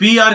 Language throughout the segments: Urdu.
PR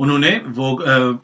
انہوں نے وہ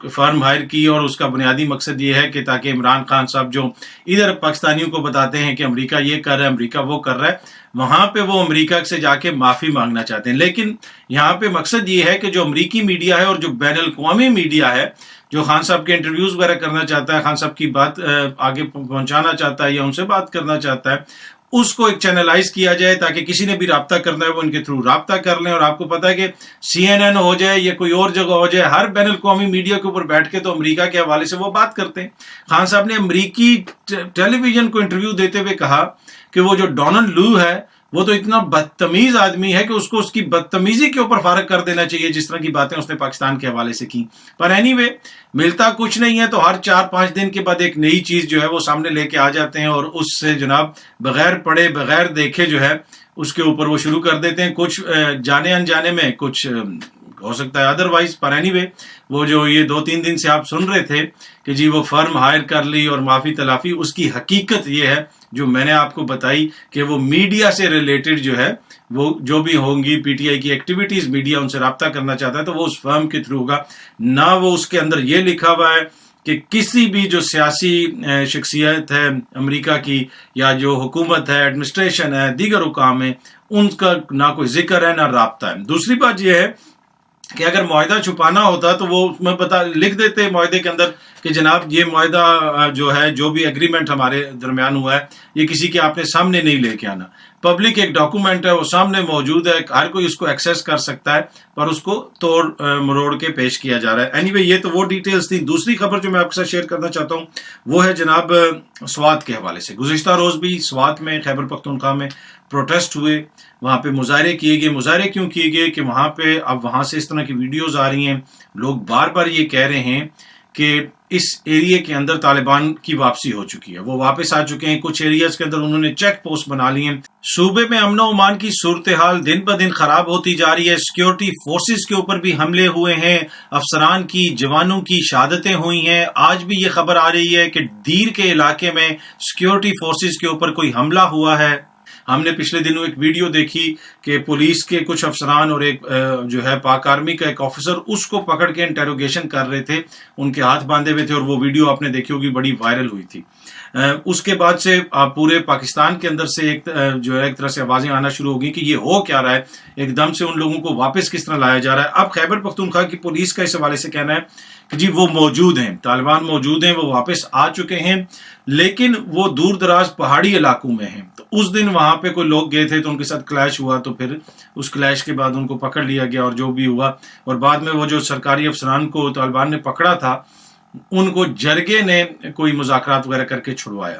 فرم ہائر کی، اور اس کا بنیادی مقصد یہ ہے کہ تاکہ عمران خان صاحب جو ادھر پاکستانیوں کو بتاتے ہیں کہ امریکہ یہ کر رہا ہے، امریکہ وہ کر رہا ہے، وہاں پہ وہ امریکہ سے جا کے معافی مانگنا چاہتے ہیں. لیکن یہاں پہ مقصد یہ ہے کہ جو امریکی میڈیا ہے اور جو بین الاقوامی میڈیا ہے جو خان صاحب کے انٹرویوز وغیرہ کرنا چاہتا ہے، خان صاحب کی بات آگے پہنچانا چاہتا ہے یا ان سے بات کرنا چاہتا ہے، اس کو ایک چینلائز کیا جائے تاکہ کسی نے بھی رابطہ کرنا ہے وہ ان کے تھرو رابطہ کر لیں. اور آپ کو پتا ہے کہ CNN ہو جائے یا کوئی اور جگہ ہو جائے، ہر بین الاقوامی میڈیا کے اوپر بیٹھ کے تو امریکہ کے حوالے سے وہ بات کرتے ہیں. خان صاحب نے امریکی ٹیلی ویژن کو انٹرویو دیتے ہوئے کہا کہ وہ جو ڈونلڈ لو ہے وہ تو اتنا بدتمیز آدمی ہے کہ اس کو اس کی بدتمیزی کے اوپر فارغ کر دینا چاہیے، جس طرح کی باتیں اس نے پاکستان کے حوالے سے کی. پر اینی وے ملتا کچھ نہیں ہے، تو ہر 4-5 دن کے بعد ایک نئی چیز جو ہے وہ سامنے لے کے آ جاتے ہیں، اور اس سے جناب بغیر پڑھے بغیر دیکھے جو ہے اس کے اوپر وہ شروع کر دیتے ہیں، کچھ جانے انجانے میں، کچھ ہو سکتا ہے ادروائز. پر اینی وے وہ جو یہ 2-3 دن سے آپ سن رہے تھے کہ جی وہ فرم ہائر کر لی اور معافی تلافی، اس کی حقیقت یہ ہے جو میں نے آپ کو بتائی کہ وہ میڈیا سے ریلیٹڈ جو ہے وہ جو بھی ہوں گی پی ٹی آئی کی ایکٹیویٹیز، میڈیا ان سے رابطہ کرنا چاہتا ہے تو وہ اس فرم کے تھرو ہوگا. نہ وہ اس کے اندر یہ لکھا ہوا ہے کہ کسی بھی جو سیاسی شخصیت ہے امریکہ کی یا جو حکومت ہے، ایڈمنسٹریشن ہے، دیگر حکام ہیں، ان کا نہ کوئی ذکر ہے نہ رابطہ ہے. دوسری بات یہ ہے کہ اگر معاہدہ چھپانا ہوتا تو وہ میں لکھ دیتے معاہدے کے اندر کہ جناب یہ معاہدہ جو ہے، جو بھی ایگریمنٹ ہمارے درمیان ہوا ہے، یہ کسی کے آپ نے سامنے نہیں لے کے آنا. پبلک ایک ڈاکومنٹ ہے، وہ سامنے موجود ہے، ہر کوئی اس کو ایکسیس کر سکتا ہے، پر اس کو توڑ مروڑ کے پیش کیا جا رہا ہے. اینی وے یہ تو وہ ڈیٹیلز تھی. دوسری خبر جو میں آپ کے ساتھ شیئر کرنا چاہتا ہوں وہ ہے جناب سوات کے حوالے سے. گزشتہ روز بھی سوات میں، خیبر پختونخوا میں پروٹیسٹ ہوئے، وہاں پہ مظاہرے کیے گئے. مظاہرے کیوں کیے گئے کہ وہاں پہ اب وہاں سے اس طرح کی ویڈیوز آ رہی ہیں، لوگ بار بار یہ کہہ رہے ہیں کہ اس ایریے کے اندر طالبان کی واپسی ہو چکی ہے، وہ واپس آ چکے ہیں. کچھ ایریاز کے اندر انہوں نے چیک پوسٹ بنا لی ہیں. صوبے میں امن و امان کی صورتحال دن بہ دن خراب ہوتی جا رہی ہے. سیکیورٹی فورسز کے اوپر بھی حملے ہوئے ہیں، افسران کی، جوانوں کی شہادتیں ہوئی ہیں. آج بھی یہ خبر آ رہی ہے کہ دیر کے علاقے میں سیکیورٹی فورسز کے اوپر کوئی حملہ ہوا ہے. ہم نے پچھلے دنوں ایک ویڈیو دیکھی کہ پولیس کے کچھ افسران اور ایک جو ہے پاک آرمی کا ایک آفیسر اس کو پکڑ کے انٹیروگیشن کر رہے تھے، ان کے ہاتھ باندھے ہوئے تھے، اور وہ ویڈیو آپ نے دیکھی ہوگی، بڑی وائرل ہوئی تھی. اس کے بعد سے پورے پاکستان کے اندر سے ایک جو ہے ایک طرح سے آوازیں آنا شروع ہو گئی کہ یہ ہو کیا رہا ہے، ایک دم سے ان لوگوں کو واپس کس طرح لایا جا رہا ہے. اب خیبر پختونخوا کی پولیس کا اس حوالے سے کہنا ہے کہ جی وہ موجود ہیں، طالبان موجود ہیں، وہ واپس آ چکے ہیں، لیکن وہ دور دراز پہاڑی علاقوں میں ہیں. تو اس دن وہاں پہ کوئی لوگ گئے تھے تو ان کے ساتھ کلیش ہوا، تو پھر اس کلیش کے بعد ان کو پکڑ لیا گیا اور جو بھی ہوا، اور بعد میں وہ جو سرکاری افسران کو طالبان نے پکڑا تھا ان کو جرگے نے کوئی مذاکرات وغیرہ کر کے چھڑوایا.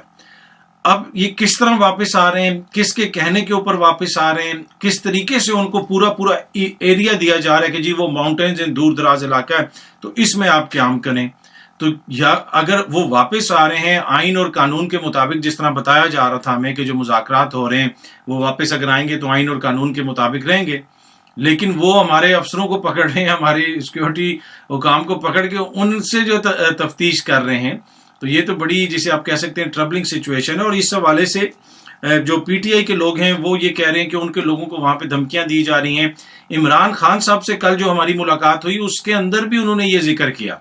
اب یہ کس طرح واپس آ رہے ہیں، کس کے کہنے کے اوپر واپس آ رہے ہیں، کس طریقے سے ان کو پورا ایریا دیا جا رہا ہے کہ جی وہ ماؤنٹینز ہیں، دور دراز علاقہ ہے، تو اس میں آپ قیام کریں. تو یا اگر وہ واپس آ رہے ہیں آئین اور قانون کے مطابق، جس طرح بتایا جا رہا تھا ہمیں کہ جو مذاکرات ہو رہے ہیں وہ واپس اگر آئیں گے تو آئین اور قانون کے مطابق رہیں گے، لیکن وہ ہمارے افسروں کو پکڑ رہے ہیں، ہماری سیکیورٹی حکام کو پکڑ کے ان سے جو تفتیش کر رہے ہیں، تو یہ تو بڑی جسے آپ کہہ سکتے ہیں ٹربلنگ سچویشن ہے. اور اس حوالے سے جو پی ٹی آئی کے لوگ ہیں وہ یہ کہہ رہے ہیں کہ ان کے لوگوں کو وہاں پہ دھمکیاں دی جا رہی ہیں. عمران خان صاحب سے کل جو ہماری ملاقات ہوئی اس کے اندر بھی انہوں نے یہ ذکر کیا.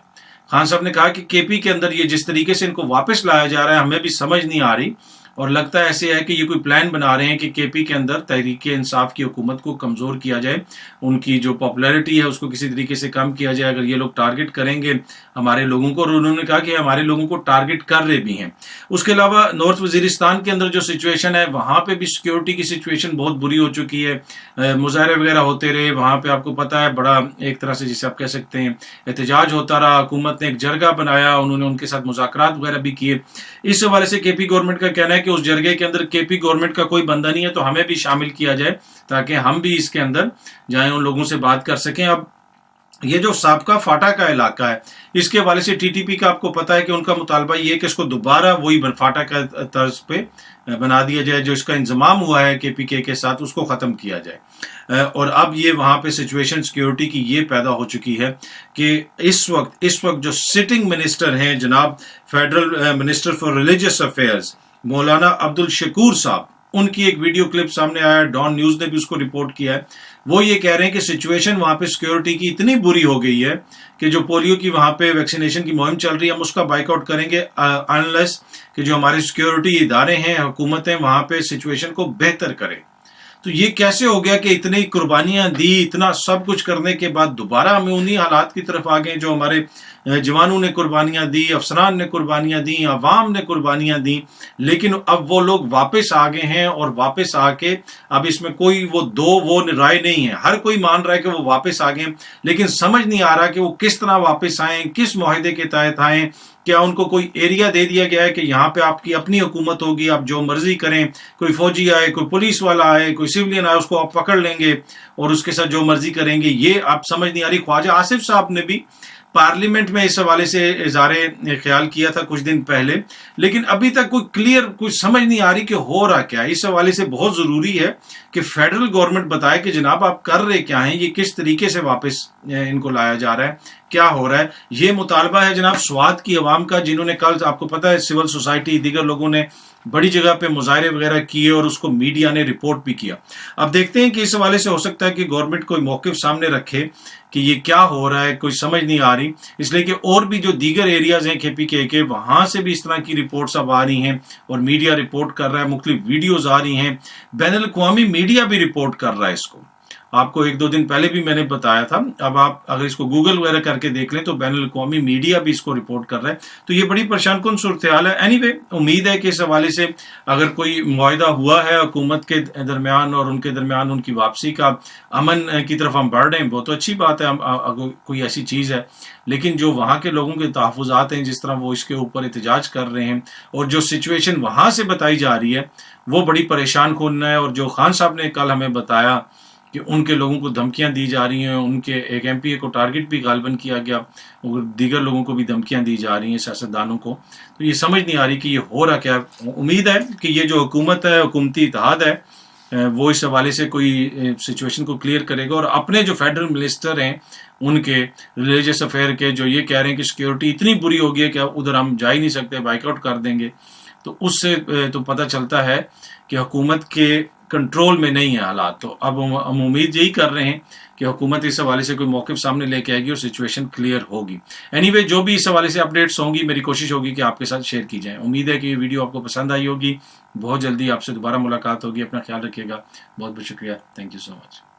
خان صاحب نے کہا کہ کے پی کے اندر یہ جس طریقے سے ان کو واپس لایا جا رہا ہے ہمیں بھی سمجھ نہیں آ رہی، اور لگتا ہے ایسے ہے کہ یہ کوئی پلان بنا رہے ہیں کہ کے پی کے اندر تحریک انصاف کی حکومت کو کمزور کیا جائے، ان کی جو پاپولیرٹی ہے اس کو کسی طریقے سے کم کیا جائے. اگر یہ لوگ ٹارگٹ کریں گے ہمارے لوگوں کو، اور انہوں نے کہا کہ ہمارے لوگوں کو ٹارگٹ کر رہے بھی ہیں. اس کے علاوہ نارتھ وزیرستان کے اندر جو سچویشن ہے وہاں پہ بھی سیکیورٹی کی سچویشن بہت بری ہو چکی ہے. مظاہرے وغیرہ ہوتے رہے وہاں پہ، آپ کو پتا ہے بڑا ایک طرح سے جسے آپ کہہ سکتے ہیں احتجاج ہوتا رہا. حکومت نے ایک جرگہ بنایا، انہوں نے ان کے ساتھ مذاکرات وغیرہ بھی کیے. اس حوالے سے کے پی گورنمنٹ کا کہنا ہے کہ اس جرگے کے اندر کے پی گورنمنٹ کا کوئی بندہ نہیں ہے، تو ہمیں بھی شامل کیا جائے تاکہ ہم بھی اس کے اندر جائیں، ان لوگوں سے بات کر سکیں. اب یہ جو سابقہ فاٹا کا علاقہ ہے اس کے حوالے سے ٹی ٹی پی کا آپ کو پتا ہے کہ ان کا مطالبہ یہ ہے کہ اس کو دوبارہ وہی فاٹا کا طرز پہ بنا دیا جائے، جو اس کا انضمام ہوا ہے کے پی کے ساتھ اس کو ختم کیا جائے. اور اب یہ وہاں پہ سچویشن سیکیورٹی کی یہ پیدا ہو چکی ہے کہ اس وقت جو سٹنگ منسٹر ہیں جناب federal minister for religious affairs مولانا عبد الشکور صاحب، ان کی ایک ویڈیو کلپ سامنے آیا ہے، ڈان نیوز نے بھی اس کو رپورٹ کیا ہے. وہ یہ کہہ رہے ہیں کہ سچویشن وہاں پہ سیکیورٹی کی اتنی بری ہو گئی ہے کہ جو پولیو کی وہاں پہ ویکسینیشن کی مہم چل رہی ہے ہم اس کا بائیک آؤٹ کریں گے انلیس کہ جو ہمارے سیکیورٹی ادارے ہیں حکومتیں وہاں پہ سچویشن کو بہتر کریں. تو یہ کیسے ہو گیا کہ اتنی قربانیاں دی, اتنا سب کچھ کرنے کے بعد دوبارہ ہمیں انہی حالات کی طرف آ گئے جو ہمارے جوانوں نے قربانیاں دی, افسران نے قربانیاں دی, عوام نے قربانیاں دی, لیکن اب وہ لوگ واپس آ گئے ہیں اور واپس آ کے اب اس میں کوئی وہ رائے نہیں ہے, ہر کوئی مان رہا ہے کہ وہ واپس آ گئے, لیکن سمجھ نہیں آ رہا کہ وہ کس طرح واپس آئیں, کس معاہدے کے تحت آئیں. کیا ان کو کوئی ایریا دے دیا گیا ہے کہ یہاں پہ آپ کی اپنی حکومت ہوگی, آپ جو مرضی کریں, کوئی فوجی آئے, کوئی پولیس والا آئے, کوئی سیولین آئے, اس کو آپ پکڑ لیں گے اور اس کے ساتھ جو مرضی کریں گے. یہ آپ سمجھ نہیں آ رہی. خواجہ آصف صاحب نے بھی پارلیمنٹ میں اس حوالے سے اظہار خیال کیا تھا کچھ دن پہلے, لیکن ابھی تک کوئی کلیئر کچھ سمجھ نہیں آ رہی کہ ہو رہا کیا ہے. اس حوالے سے بہت ضروری ہے کہ فیڈرل گورنمنٹ بتائے کہ جناب آپ کر رہے کیا ہیں, یہ کس طریقے سے واپس ان کو لایا جا رہا ہے, کیا ہو رہا ہے. یہ مطالبہ ہے جناب سوات کی عوام کا, جنہوں نے کل آپ کو پتا ہے سول سوسائٹی دیگر لوگوں نے بڑی جگہ پہ مظاہرے وغیرہ کیے اور اس کو میڈیا نے رپورٹ بھی کیا. اب دیکھتے ہیں کہ اس حوالے سے ہو سکتا ہے کہ گورنمنٹ کوئی موقف سامنے رکھے کہ یہ کیا ہو رہا ہے, کوئی سمجھ نہیں آ رہی. اس لیے کہ اور بھی جو دیگر ایریاز ہیں KPK کے, وہاں سے بھی اس طرح کی رپورٹس اب آ رہی ہیں اور میڈیا رپورٹ کر رہا ہے, مختلف ویڈیوز آ رہی ہیں, بین الاقوامی میڈیا بھی رپورٹ کر رہا ہے اس کو. آپ کو 1-2 دن پہلے بھی میں نے بتایا تھا, اب آپ اگر اس کو گوگل وغیرہ کر کے دیکھ لیں تو بین الاقوامی میڈیا بھی اس کو رپورٹ کر رہا ہے. تو یہ بڑی پریشان کن صورتحال ہے. اینی وے امید ہے کہ اس حوالے سے اگر کوئی معاہدہ ہوا ہے حکومت کے درمیان اور ان کے درمیان ان کی واپسی کا, امن کی طرف ہم بڑھ رہے ہیں, بہت اچھی بات ہے اگر کوئی ایسی چیز ہے. لیکن جو وہاں کے لوگوں کے تحفظات ہیں, جس طرح وہ اس کے اوپر احتجاج کر رہے ہیں اور جو سچویشن وہاں سے بتائی جا رہی ہے وہ بڑی پریشان کن ہے. اور جو خان صاحب نے کل ہمیں بتایا کہ ان کے لوگوں کو دھمکیاں دی جا رہی ہیں, ان کے ایک MPA کو ٹارگٹ بھی غالباً کیا گیا اور دیگر لوگوں کو بھی دھمکیاں دی جا رہی ہیں, سیاستدانوں کو. تو یہ سمجھ نہیں آ رہی کہ یہ ہو رہا کیا. امید ہے کہ یہ جو حکومت ہے, حکومتی اتحاد ہے, وہ اس حوالے سے کوئی سچویشن کو کلیئر کرے گا. اور اپنے جو فیڈرل منسٹر ہیں ان کے ریلیجس افیئر کے, جو یہ کہہ رہے ہیں کہ سیکیورٹی اتنی بری ہوگی ہے کہ ادھر ہم جا ہی نہیں سکتے, بائیک آؤٹ کر دیں گے, تو اس سے تو پتہ چلتا ہے کہ حکومت کے کنٹرول میں نہیں ہے حالات. تو اب ہم امید یہی کر رہے ہیں کہ حکومت اس حوالے سے کوئی موقف سامنے لے کے آئے گی اور سچویشن کلیئر ہوگی. اینی وے جو بھی اس حوالے سے اپڈیٹس ہوں گی, میری کوشش ہوگی کہ آپ کے ساتھ شیئر کی جائیں. امید ہے کہ یہ ویڈیو آپ کو پسند آئی ہوگی. بہت جلدی آپ سے دوبارہ ملاقات ہوگی. اپنا خیال رکھیے گا. بہت بہت شکریہ. Thank you so much.